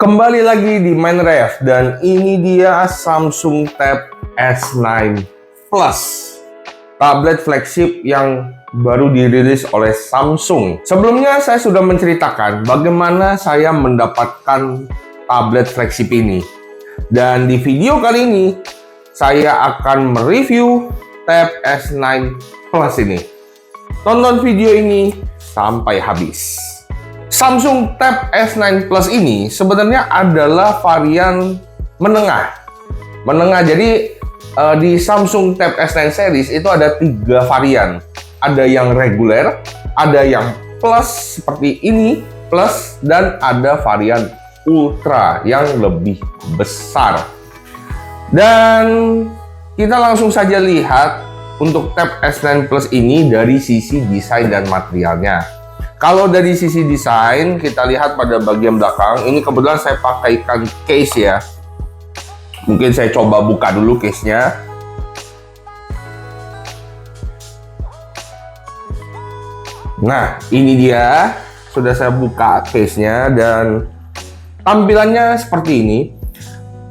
Kembali lagi di Mindref dan ini dia Samsung Tab S9 Plus, tablet flagship yang baru dirilis oleh Samsung. Sebelumnya saya sudah menceritakan bagaimana saya mendapatkan tablet flagship ini. Dan di video kali ini saya akan mereview Tab S9 Plus ini. Tonton video ini sampai habis. Samsung Tab S9 Plus ini sebenarnya adalah varian menengah. Jadi di Samsung Tab S9 series itu ada 3 varian. Ada yang reguler, ada yang plus seperti ini, plus, dan ada varian ultra yang lebih besar. Dan kita langsung saja lihat untuk Tab S9 Plus ini dari sisi desain dan materialnya. Kalau dari sisi desain, kita lihat pada bagian belakang. Ini kebetulan saya pakaikan case ya. Mungkin saya coba buka dulu case-nya. Nah, ini dia. Sudah saya buka case-nya dan tampilannya seperti ini.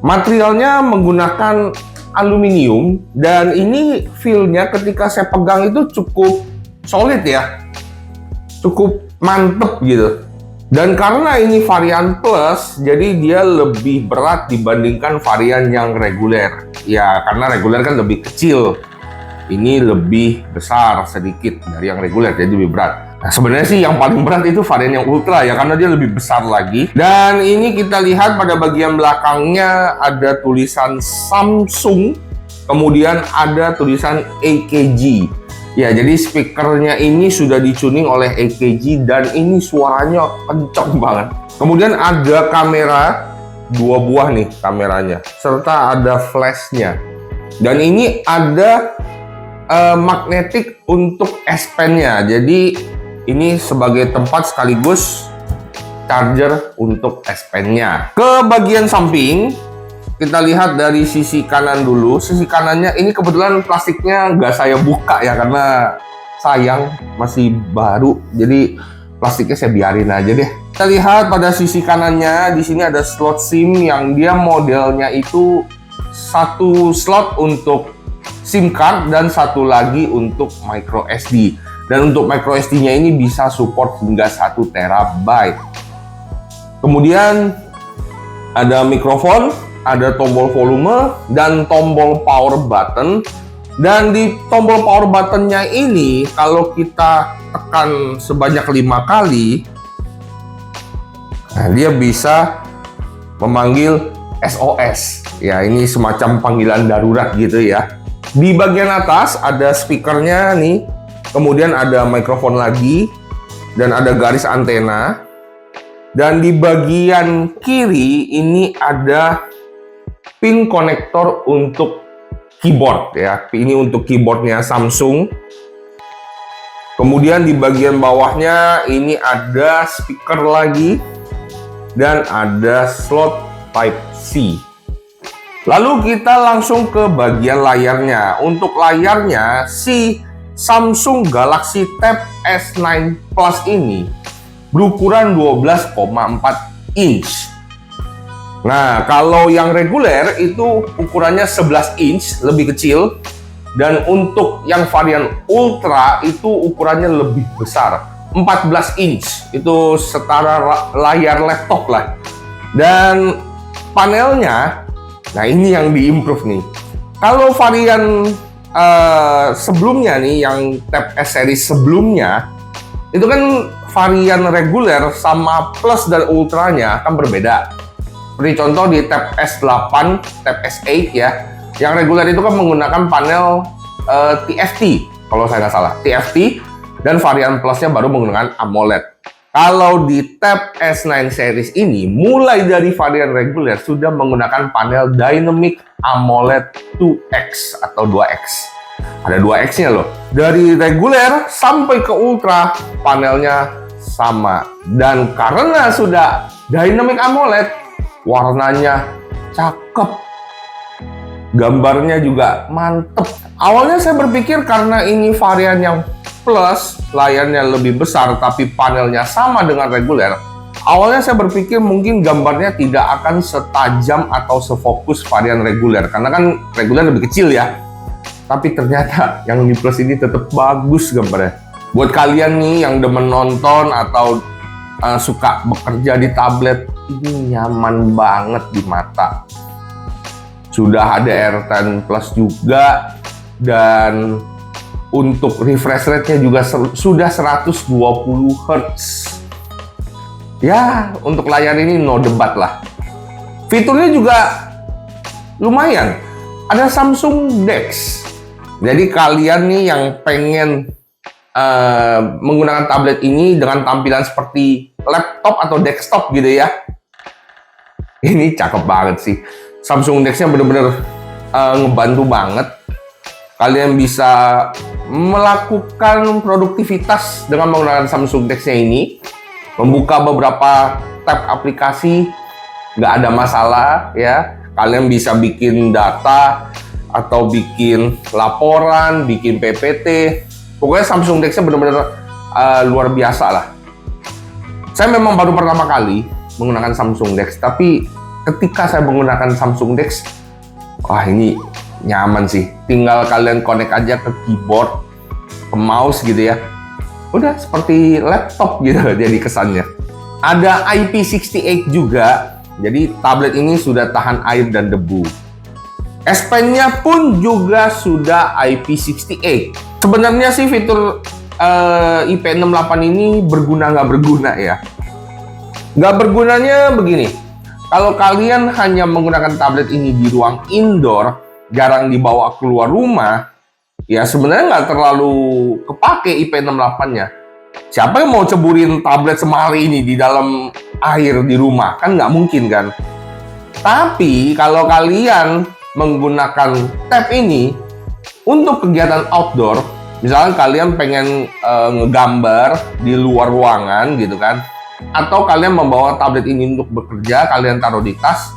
Materialnya menggunakan aluminium dan ini feel-nya ketika saya pegang itu cukup solid ya. Cukup mantep gitu. Dan karena ini varian plus, jadi dia lebih berat dibandingkan varian yang reguler. Ya, karena reguler kan lebih kecil. Ini lebih besar sedikit dari yang reguler, jadi lebih berat. Nah, sebenarnya sih yang paling berat itu varian yang ultra ya, karena dia lebih besar lagi. Dan ini kita lihat pada bagian belakangnya ada tulisan Samsung, kemudian ada tulisan AKG. Ya, jadi speakernya ini sudah dicuning oleh AKG dan ini suaranya kencang banget. Kemudian ada kamera, 2 buah nih kameranya, serta ada flashnya. Dan ini ada magnetik untuk S Pen-nya. Jadi ini sebagai tempat sekaligus charger untuk S Pen-nya. Ke bagian samping, kita lihat dari sisi kanan dulu. Sisi kanannya ini kebetulan plastiknya nggak saya buka ya, karena sayang masih baru. Jadi plastiknya saya biarin aja deh. Kita lihat pada sisi kanannya, di sini ada slot SIM yang dia modelnya itu 1 slot untuk SIM card dan 1 lagi untuk micro SD. Dan untuk micro SD-nya ini bisa support hingga 1 TB. Kemudian ada mikrofon, ada tombol volume dan tombol power button. Dan di tombol power buttonnya ini kalau kita tekan sebanyak 5 kali, nah dia bisa memanggil SOS. Ya, ini semacam panggilan darurat gitu ya. Di bagian atas ada speakernya nih, kemudian ada mikrofon lagi dan ada garis antena. Dan di bagian kiri ini ada pin konektor untuk keyboard ya. Ini untuk keyboardnya Samsung. Kemudian di bagian bawahnya ini ada speaker lagi dan ada slot Type C. Lalu kita langsung ke bagian layarnya. Untuk layarnya si Samsung Galaxy Tab S9 Plus ini berukuran 12,4 inch. Nah, kalau yang reguler itu ukurannya 11 inch, lebih kecil. Dan untuk yang varian ultra itu ukurannya lebih besar, 14 inch. Itu setara layar laptop lah. Dan panelnya, nah ini yang diimprove nih. Kalau varian sebelumnya nih, yang Tab S series sebelumnya, itu kan varian reguler sama plus dan ultranya kan berbeda. Seperti contoh di Tab S8, Tab S8 ya. Yang reguler itu kan menggunakan panel TFT, kalau saya nggak salah, TFT, dan varian plusnya baru menggunakan AMOLED. Kalau di Tab S9 series ini, mulai dari varian reguler sudah menggunakan panel Dynamic AMOLED 2X atau 2X. Ada 2X-nya loh. Dari reguler sampai ke ultra, panelnya sama. Dan karena sudah Dynamic AMOLED, warnanya cakep. Gambarnya juga mantep. Awalnya saya berpikir karena ini varian yang plus, layarnya lebih besar tapi panelnya sama dengan reguler, Awalnya saya berpikir mungkin gambarnya tidak akan setajam atau sefokus varian reguler, karena kan reguler lebih kecil ya. Tapi ternyata yang di Plus ini tetap bagus gambarnya. Buat kalian nih yang demen nonton atau suka bekerja di tablet, ini nyaman banget di mata. Sudah ada AirTime Plus juga, dan untuk refresh rate-nya juga sudah 120 Hz. Ya, untuk layar ini no debat lah. Fiturnya juga lumayan. Ada Samsung DeX. Jadi kalian nih yang pengen menggunakan tablet ini dengan tampilan seperti laptop atau desktop gitu ya. Ini cakep banget sih. Samsung DeX-nya bener-bener ngebantu banget. Kalian bisa melakukan produktivitas dengan menggunakan Samsung DeX-nya ini. Membuka beberapa tab aplikasi nggak ada masalah ya. Kalian bisa bikin data atau bikin laporan, bikin PPT. Pokoknya Samsung DeX-nya benar-benar luar biasa lah. Saya memang baru pertama kali menggunakan Samsung DeX, tapi ketika saya menggunakan Samsung DeX, wah ini nyaman sih. Tinggal kalian connect aja ke keyboard, ke mouse gitu ya. Udah seperti laptop gitu jadi kesannya. Ada IP68 juga, jadi tablet ini sudah tahan air dan debu. S Pen-nya pun juga sudah IP68. Sebenarnya sih fitur IP68 ini berguna nggak berguna ya. Nggak bergunanya begini, kalau kalian hanya menggunakan tablet ini di ruang indoor, jarang dibawa keluar rumah, ya sebenarnya nggak terlalu kepake IP68-nya. Siapa yang mau ceburin tablet semahal ini di dalam air di rumah? Kan nggak mungkin kan? Tapi kalau kalian menggunakan tab ini untuk kegiatan outdoor, misalnya kalian pengen ngegambar di luar ruangan gitu kan, atau kalian membawa tablet ini untuk bekerja, kalian taruh di tas,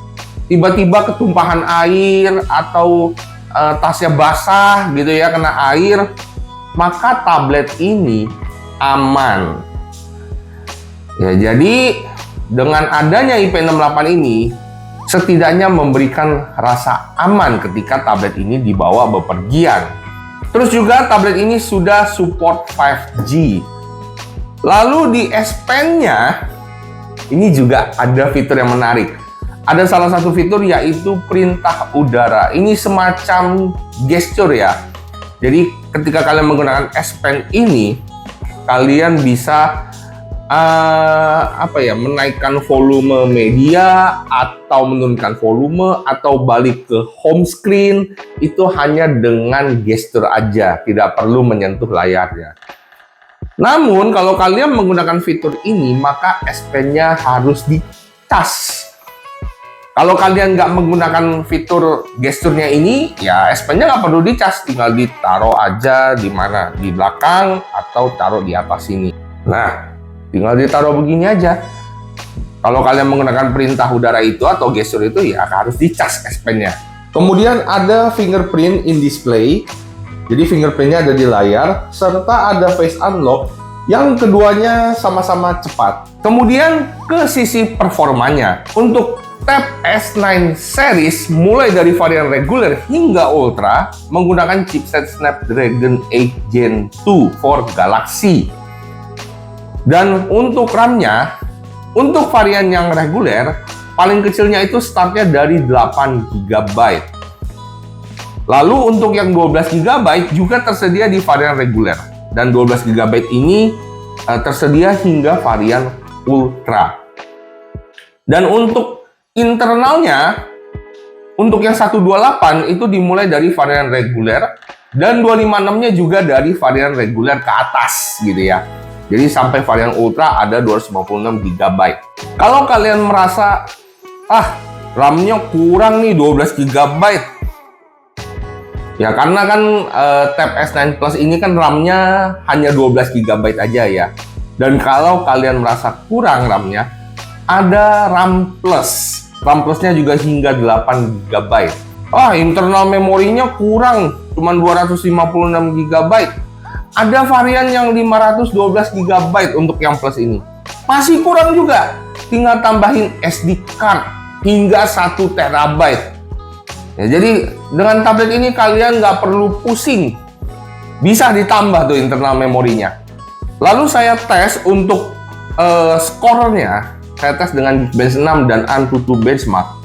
tiba-tiba ketumpahan air atau tasnya basah gitu ya, kena air, maka tablet ini aman. Ya, jadi dengan adanya IP68 ini setidaknya memberikan rasa aman ketika tablet ini dibawa bepergian. Terus juga tablet ini sudah support 5G. Lalu di S Pen-nya ini juga ada fitur yang menarik. Ada salah satu fitur yaitu perintah udara. Ini semacam gesture ya. Jadi ketika kalian menggunakan S Pen ini, kalian bisa menaikkan volume media atau menurunkan volume atau balik ke home screen itu hanya dengan gesture aja, tidak perlu menyentuh layarnya. Namun kalau kalian menggunakan fitur ini, maka S Pen-nya harus dicas. Kalau kalian nggak menggunakan fitur gesturnya ini, ya S Pen-nya nggak perlu dicas, tinggal ditaruh aja di mana, di belakang atau taruh di atas sini. Nah, tinggal ditaruh begini aja. Kalau kalian menggunakan perintah udara itu atau gestur itu, ya harus dicas S Pen-nya. Kemudian ada fingerprint in display. Jadi fingerprint-nya ada di layar, serta ada face unlock yang keduanya sama-sama cepat. Kemudian ke sisi performanya. Untuk Tab S9 series mulai dari varian reguler hingga ultra menggunakan chipset Snapdragon 8 Gen 2 for Galaxy. Dan untuk RAM-nya, untuk varian yang reguler, paling kecilnya itu startnya dari 8 GB. Lalu untuk yang 12 GB juga tersedia di varian reguler. Dan 12 GB ini tersedia hingga varian ultra. Dan untuk internalnya, untuk yang 128 itu dimulai dari varian reguler, dan 256-nya juga dari varian reguler ke atas gitu ya. Jadi sampai varian ultra ada 256 GB. Kalau kalian merasa RAM-nya kurang nih 12 GB, ya karena kan Tab S9 Plus ini kan RAM-nya hanya 12 GB aja ya. Dan kalau kalian merasa kurang RAM-nya, ada RAM Plus. RAM Plus-nya juga hingga 8 GB. Internal memorinya kurang, cuma 256 GB. Ada varian yang 512 GB untuk yang Plus ini. Masih kurang juga. tinggal tambahin SD card hingga 1 terabyte. Ya, jadi dengan tablet ini kalian nggak perlu pusing, bisa ditambah tuh internal memorinya. Lalu saya tes untuk skornya, saya tes dengan Geekbench 6 dan Antutu Benchmark.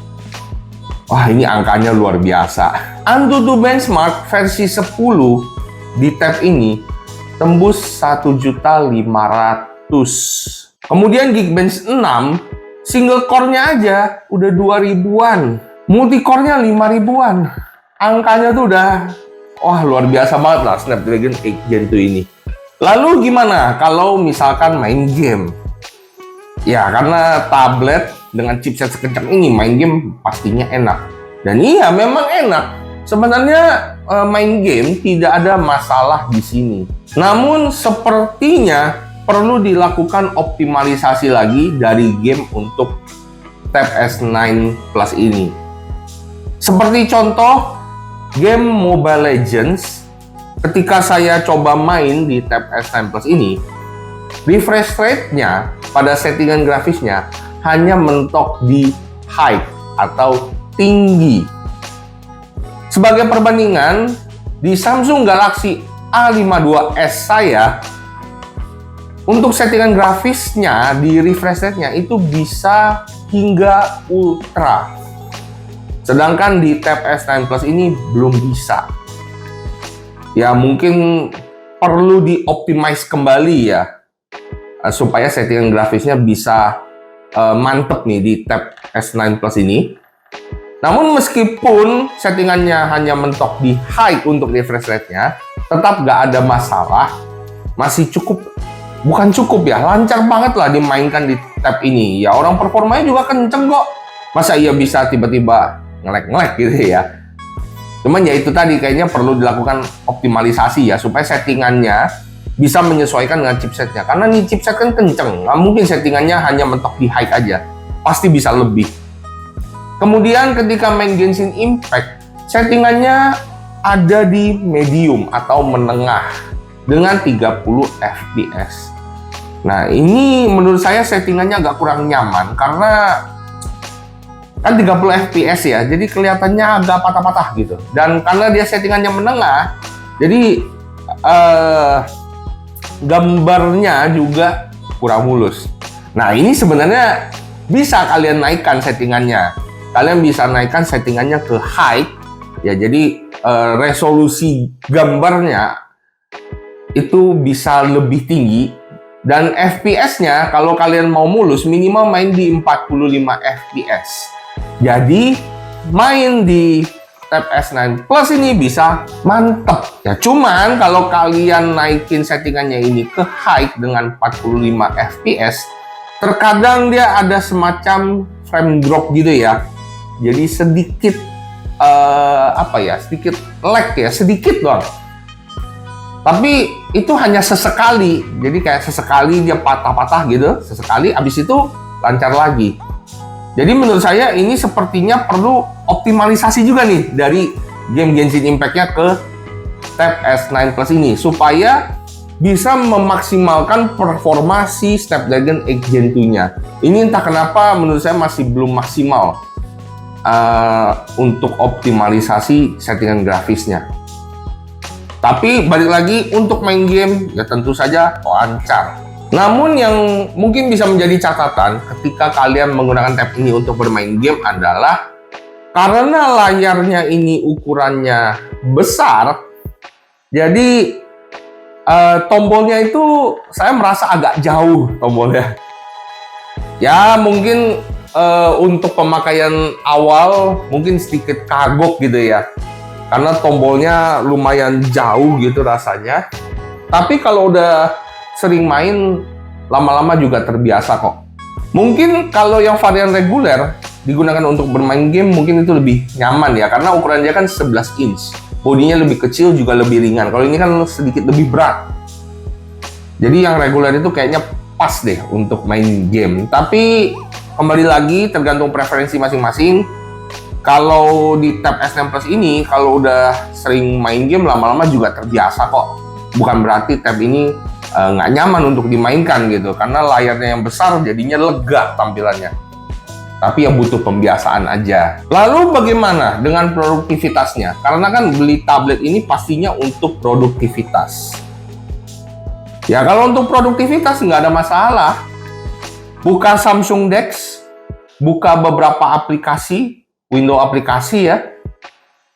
Wah, ini angkanya luar biasa. Antutu Benchmark versi 10 di tab ini tembus 1.500.000. Kemudian Geekbench 6 single core-nya aja udah 2000-an, multi core-nya 5000-an. Angkanya tuh udah wah luar biasa banget lah Snapdragon 8 Gen 2 ini. Lalu gimana kalau misalkan main game? Ya karena tablet dengan chipset sekencang ini main game pastinya enak. Dan iya memang enak. Sebenarnya main game tidak ada masalah di sini. Namun sepertinya perlu dilakukan optimalisasi lagi dari game untuk Tab S9 Plus ini. Seperti contoh game Mobile Legends, ketika saya coba main di Tab S9 Plus ini, refresh rate-nya pada settingan grafisnya hanya mentok di high atau tinggi. Sebagai perbandingan, di Samsung Galaxy A52s saya, untuk settingan grafisnya di refresh rate-nya itu bisa hingga ultra. Sedangkan di Tab S9 Plus ini belum bisa. Ya mungkin perlu dioptimize kembali ya, supaya settingan grafisnya bisa mantep nih di Tab S9 Plus ini. Namun meskipun settingannya hanya mentok di high untuk refresh rate-nya, tetap nggak ada masalah. Masih cukup, bukan cukup ya, lancar banget lah dimainkan di tab ini. Ya orang performanya juga kenceng kok. Masa iya bisa tiba-tiba nge-lag gitu ya. Cuman ya itu tadi kayaknya perlu dilakukan optimalisasi ya, supaya settingannya bisa menyesuaikan dengan chipsetnya. Karena nih chipset kan kenceng, nggak mungkin settingannya hanya mentok di high aja. Pasti bisa lebih. Kemudian ketika main Genshin Impact, settingannya ada di medium atau menengah dengan 30 fps. Nah ini menurut saya settingannya agak kurang nyaman karena kan 30 fps ya, jadi kelihatannya agak patah-patah gitu. Dan karena dia settingannya menengah, jadi gambarnya juga kurang mulus. Nah ini sebenarnya bisa kalian naikkan settingannya. Kalian bisa naikkan settingannya ke high ya, jadi resolusi gambarnya itu bisa lebih tinggi, dan FPS-nya kalau kalian mau mulus minimal main di 45 fps. Jadi main di Tab S9 Plus ini bisa mantep ya. Cuman kalau kalian naikin settingannya ini ke high dengan 45 fps, terkadang dia ada semacam frame drop gitu ya. Jadi sedikit sedikit lag ya, sedikit doang. Tapi itu hanya sesekali. Jadi kayak sesekali dia patah-patah gitu, sesekali abis itu lancar lagi. Jadi menurut saya ini sepertinya perlu optimalisasi juga nih dari game Genshin Impact-nya ke Tab S9 Plus ini supaya bisa memaksimalkan performa si Snapdragon 8 Gen 2-nya. Ini entah kenapa menurut saya masih belum maksimal untuk optimalisasi settingan grafisnya. Tapi balik lagi untuk main game ya tentu saja lancar. Namun yang mungkin bisa menjadi catatan ketika kalian menggunakan tab ini untuk bermain game adalah karena layarnya ini ukurannya besar, jadi tombolnya itu saya merasa agak jauh tombolnya. Ya mungkin untuk pemakaian awal mungkin sedikit kagok gitu ya, karena tombolnya lumayan jauh gitu rasanya. Tapi kalau udah sering main, lama-lama juga terbiasa kok. Mungkin kalau yang varian reguler digunakan untuk bermain game mungkin itu lebih nyaman ya, karena ukuran dia kan 11 inch, bodinya lebih kecil juga lebih ringan. Kalau ini kan sedikit lebih berat, jadi yang reguler itu kayaknya pas deh untuk main game. Tapi kembali lagi tergantung preferensi masing-masing. Kalau di Tab S9 Plus ini kalau udah sering main game lama-lama juga terbiasa kok. Bukan berarti tab ini nggak nyaman untuk dimainkan gitu, karena layarnya yang besar jadinya lega tampilannya. Tapi ya butuh pembiasaan aja. Lalu bagaimana dengan produktivitasnya? Karena kan beli tablet ini pastinya untuk produktivitas. Ya kalau untuk produktivitas nggak ada masalah. Buka Samsung DeX, buka beberapa aplikasi, window aplikasi ya,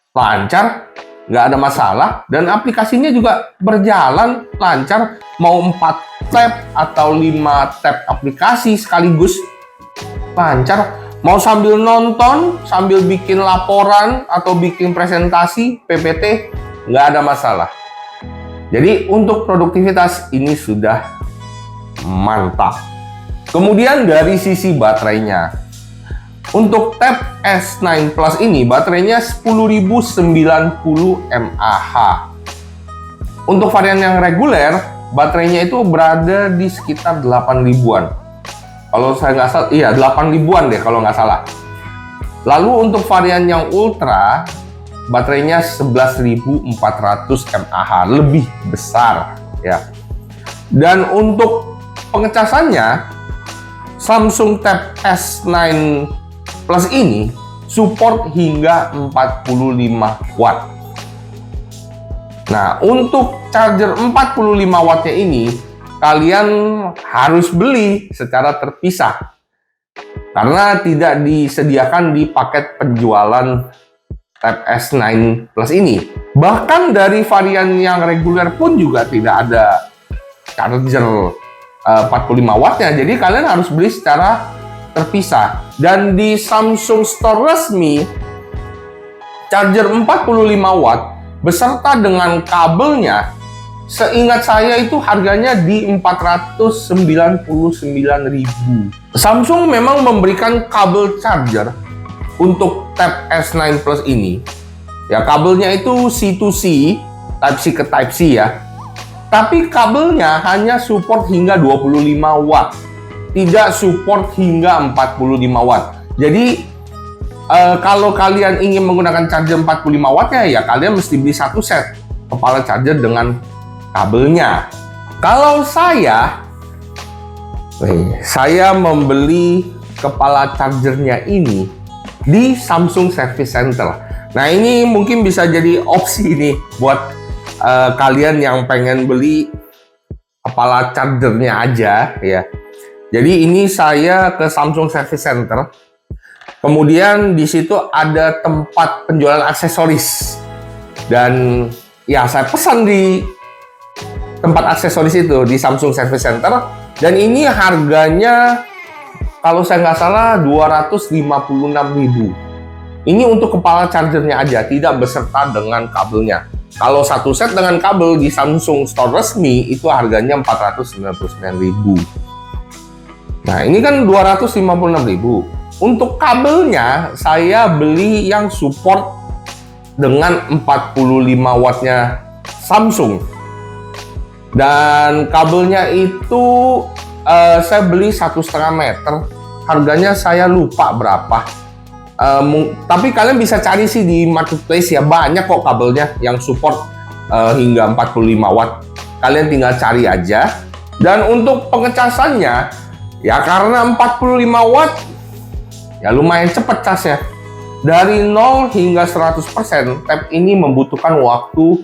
lancar, nggak ada masalah. Dan aplikasinya juga berjalan lancar, mau 4 tab atau 5 tab aplikasi sekaligus lancar. Mau sambil nonton, sambil bikin laporan atau bikin presentasi, PPT, nggak ada masalah. Jadi untuk produktivitas ini sudah mantap. Kemudian dari sisi baterainya, untuk Tab S9 Plus ini baterainya 10.090 mAh. Untuk varian yang reguler, baterainya itu berada di sekitar 8.000-an. Kalau saya nggak salah, iya 8.000-an deh kalau nggak salah. Lalu untuk varian yang ultra, baterainya 11.400 mAh, lebih besar ya. Dan untuk pengecasannya, Samsung Tab S9 Plus ini support hingga 45 watt. Nah, untuk charger 45 wattnya ini kalian harus beli secara terpisah karena tidak disediakan di paket penjualan Tab S9 Plus ini. Bahkan dari varian yang reguler pun juga tidak ada charger 45 wattnya, jadi kalian harus beli secara terpisah. Dan di Samsung Store resmi, charger 45 watt beserta dengan kabelnya, seingat saya itu harganya di 499.000. Samsung memang memberikan kabel charger untuk Tab S9 Plus ini. Ya, kabelnya itu C2C, Type C ke Type C ya. Tapi kabelnya hanya support hingga 25 watt. Tidak support hingga 45 watt. Jadi kalau kalian ingin menggunakan charger 45 wattnya, ya kalian mesti beli satu set kepala charger dengan kabelnya. Kalau saya membeli kepala chargernya ini di Samsung Service Center. Nah, ini mungkin bisa jadi opsi nih buat kalian yang pengen beli kepala chargernya aja ya. Jadi ini saya ke Samsung Service Center. Kemudian di situ ada tempat penjualan aksesoris. Dan ya saya pesan di tempat aksesoris itu di Samsung Service Center, dan ini harganya kalau saya nggak salah 256.000. Ini untuk kepala chargernya aja, tidak beserta dengan kabelnya. Kalau satu set dengan kabel di Samsung Store resmi itu harganya 499.000. Nah, ini kan 256.000. Untuk kabelnya saya beli yang support dengan 45 wattnya Samsung. Dan kabelnya itu saya beli 1,5 meter. Harganya saya lupa berapa. Tapi kalian bisa cari sih di marketplace ya, banyak kok kabelnya yang support hingga 45 watt. Kalian tinggal cari aja. Dan untuk pengecasannya ya, karena 45 watt ya lumayan cepet casnya. Dari 0 hingga 100%, tab ini membutuhkan waktu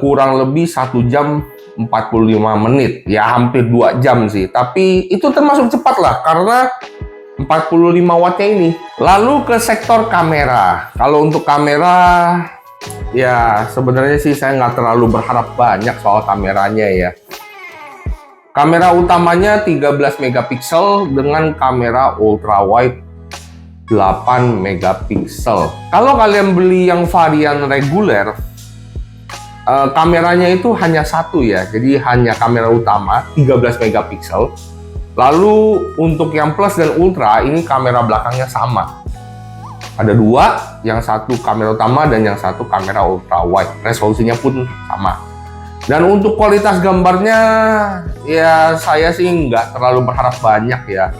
kurang lebih 1 jam 45 menit, ya hampir 2 jam sih. Tapi itu termasuk cepat lah karena 45 wattnya ini. Lalu ke sektor kamera. Kalau untuk kamera ya sebenarnya sih saya nggak terlalu berharap banyak soal kameranya ya. Kamera utamanya 13 megapiksel dengan kamera ultra wide 8 megapiksel. Kalau kalian beli yang varian reguler, kameranya itu hanya satu ya, jadi hanya kamera utama 13 megapiksel. Lalu untuk yang plus dan ultra ini kamera belakangnya sama. Ada dua, yang satu kamera utama dan yang satu kamera ultra wide. Resolusinya pun sama. Dan untuk kualitas gambarnya ya saya sih nggak terlalu berharap banyak ya.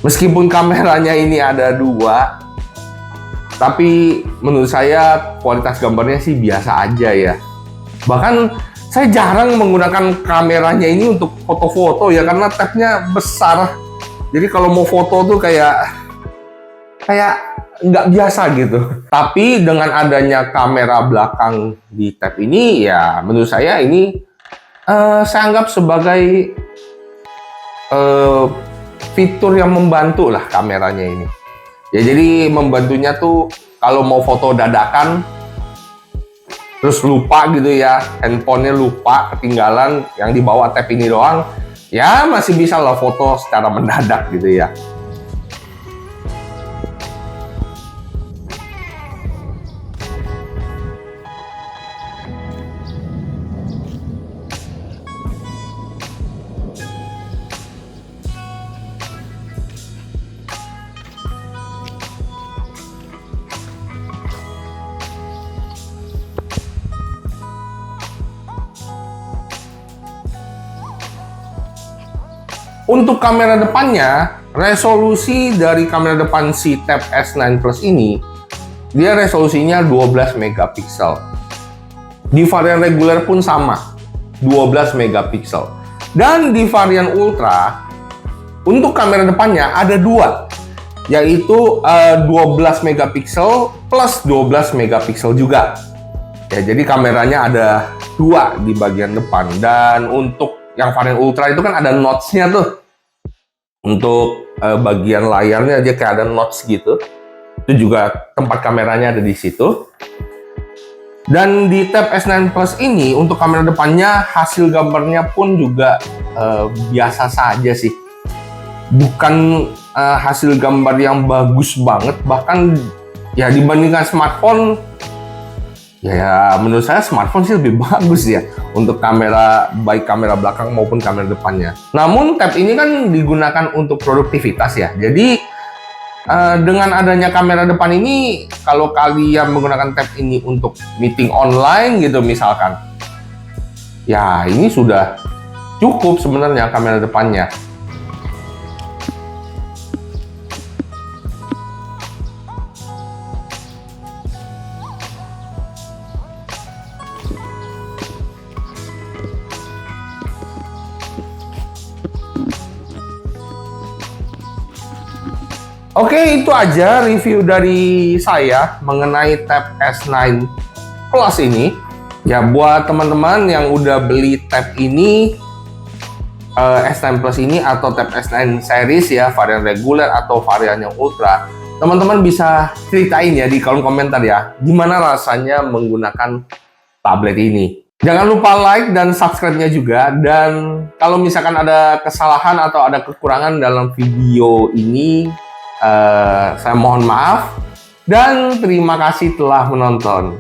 Meskipun kameranya ini ada dua, tapi menurut saya kualitas gambarnya sih biasa aja ya. Bahkan Saya jarang menggunakan kameranya ini untuk foto-foto ya, karena tabnya besar. Jadi kalau mau foto tuh kayak nggak biasa gitu. Tapi dengan adanya kamera belakang di tab ini, ya menurut saya ini saya anggap sebagai fitur yang membantu lah kameranya ini. Ya jadi membantunya tuh kalau mau foto dadakan, terus lupa gitu ya, handphonenya lupa, ketinggalan, yang dibawa tab ini doang, ya masih bisa lah foto secara mendadak gitu ya. Untuk kamera depannya, resolusi dari kamera depan si Tab S9 Plus ini, dia resolusinya 12 megapiksel. Di varian reguler pun sama, 12 megapiksel. Dan di varian Ultra, untuk kamera depannya ada dua, yaitu 12 megapiksel plus 12 megapiksel juga. Ya, jadi kameranya ada dua di bagian depan. Dan untuk yang varian Ultra itu kan ada notch-nya tuh. Untuk bagian layarnya aja kayak ada notch gitu. Itu juga tempat kameranya ada di situ. Dan di Tab S9 Plus ini untuk kamera depannya hasil gambarnya pun juga biasa saja sih. Bukan hasil gambar yang bagus banget, bahkan ya dibandingkan smartphone, ya menurut saya smartphone sih lebih bagus ya untuk kamera, baik kamera belakang maupun kamera depannya. Namun tab ini kan digunakan untuk produktivitas ya. Jadi dengan adanya kamera depan ini, kalau kalian menggunakan tab ini untuk meeting online gitu misalkan, ya ini sudah cukup sebenarnya kamera depannya. Oke, itu aja review dari saya mengenai Tab S9 Plus ini. Ya, buat teman-teman yang udah beli tab ini, S9 Plus ini atau Tab S9 series ya, varian reguler atau varian yang Ultra, teman-teman bisa ceritain ya di kolom komentar ya, gimana rasanya menggunakan tablet ini. Jangan lupa like dan subscribe-nya juga. Dan kalau misalkan ada kesalahan atau ada kekurangan dalam video ini, saya mohon maaf dan terima kasih telah menonton.